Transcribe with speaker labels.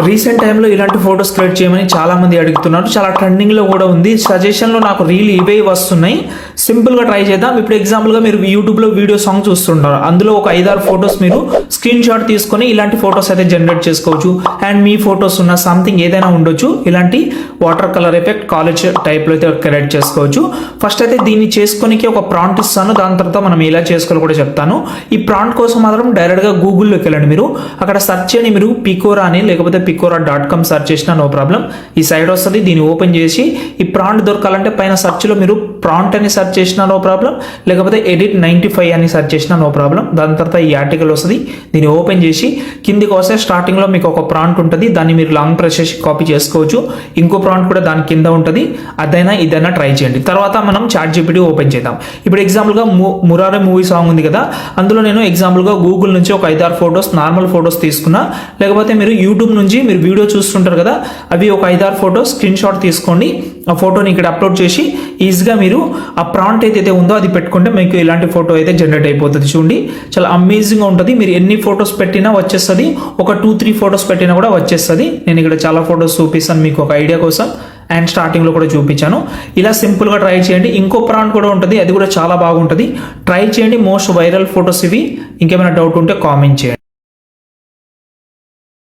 Speaker 1: Recent టైంలో ఇలాంటి photos create చేయమని చాలా మంది అడుగుతున్నారు. చాలా ట్రెండింగ్ లో కూడా ఉంది. సజెషన్ లో నాకు రీల్ ఇవే వస్తున్నాయి. సింపుల్ గా ట్రై చేద్దాం. ఇప్పుడు ఎగ్జాంపుల్ గా మీరు యూట్యూబ్ లో వీడియో సాంగ్ చూస్తుంటారు. అందులో ఒక 5-6 ఫొటోస్ మీరు స్క్రీన్ షాట్ తీసుకొని ఇలాంటి ఫొటోస్ అయితే జనరేట్ చేసుకోవచ్చు. అండ్ మీ ఫొటోస్ ఉన్న సంథింగ్ ఏదైనా ఉండొచ్చు. ఇలాంటి water colour effect college type లో అయితే క్రియేట్ చేసుకోవచ్చు. ఫస్ట్ అయితే దీన్ని చేసుకోనికి ఒక ప్రాంప్ట్ ఇస్తాను. దాని తర్వాత మనం ఎలా చేసుకోవాలో కూడా చెప్తాను. ఈ ప్రాంప్ట్ కోసం మాత్రం డైరెక్ట్ గా గూగుల్లోకి వెళ్ళండి. మీరు అక్కడ సెర్చ్ చేయని మీరు పికోరా అని లేకపోతే picora.com సెర్చ్ చేసినా నో ప్రాబ్లం. ఈ సైట్ వస్తుంది. దీన్ని ఓపెన్ చేసి ఈ ప్రాంప్ట్ దొరకాలంటే పైన సెర్చ్ లో మీరు ప్రాంప్ట్ అని సెర్చ్ చేసినా నో ప్రాబ్లం, లేకపోతే ఎడిట్ 95 అని సెర్చ్ చేసినా నో ప్రాబ్లం. దాని తర్వాత ఈ ఆర్టికల్ వస్తుంది. దీన్ని ఓపెన్ చేసి కిందికి వస్తే స్టార్టింగ్ లో మీకు ఒక ప్రాంప్ట్ ఉంటుంది. దాన్ని మీరు లాంగ్ ప్రెస్ చేసి కాపీ చేసుకోవచ్చు. ఇంకో ప్రాంప్ట్ కూడా దాని కింద ఉంటుంది. అదైనా ఇదైనా ట్రై చేయండి. తర్వాత మనం ChatGPT ఓపెన్ చేద్దాం. ఇప్పుడు ఎగ్జాంపుల్ గా మురారి మూవీ సాంగ్ ఉంది కదా, అందులో నేను ఎగ్జాంపుల్ గా గూగుల్ నుంచి ఒక 5-6 ఫొటోస్ నార్మల్ ఫొటోస్ తీసుకున్నా, లేకపోతే మీరు యూట్యూబ్ నుంచి మీరు వీడియో చూస్తుంటారు కదా, అవి ఒక 5-6 ఫొటోస్ స్క్రీన్ షాట్ తీసుకోండి. ఆ ఫోటోని ఇక్కడ అప్లోడ్ చేసి ఈజీగా మీరు ఆ ప్రాంప్ట్ ఏదైతే ఉందో అది పెట్టుకుంటే మీకు ఇలాంటి ఫోటో అయితే జనరేట్ అయిపోతుంది. చూడండి, చాలా అమేజింగ్గా ఉంటుంది. మీరు ఎన్ని ఫొటోస్ పెట్టినా వచ్చేస్తుంది. ఒక 2-3 ఫొటోస్ పెట్టినా కూడా వచ్చేస్తుంది. నేను ఇక్కడ చాలా ఫొటోస్ చూపిస్తాను మీకు ఒక ఐడియా కోసం. అండ్ స్టార్టింగ్ లో కూడా చూపించాను. ఇలా సింపుల్ గా ట్రై చేయండి. ఇంకో ప్రాంప్ట్ కూడా ఉంటుంది, అది కూడా చాలా బాగుంటుంది. ట్రై చేయండి. మోస్ట్ వైరల్ ఫొటోస్ ఇవి. ఇంకేమైనా డౌట్ ఉంటే కామెంట్ చేయండి.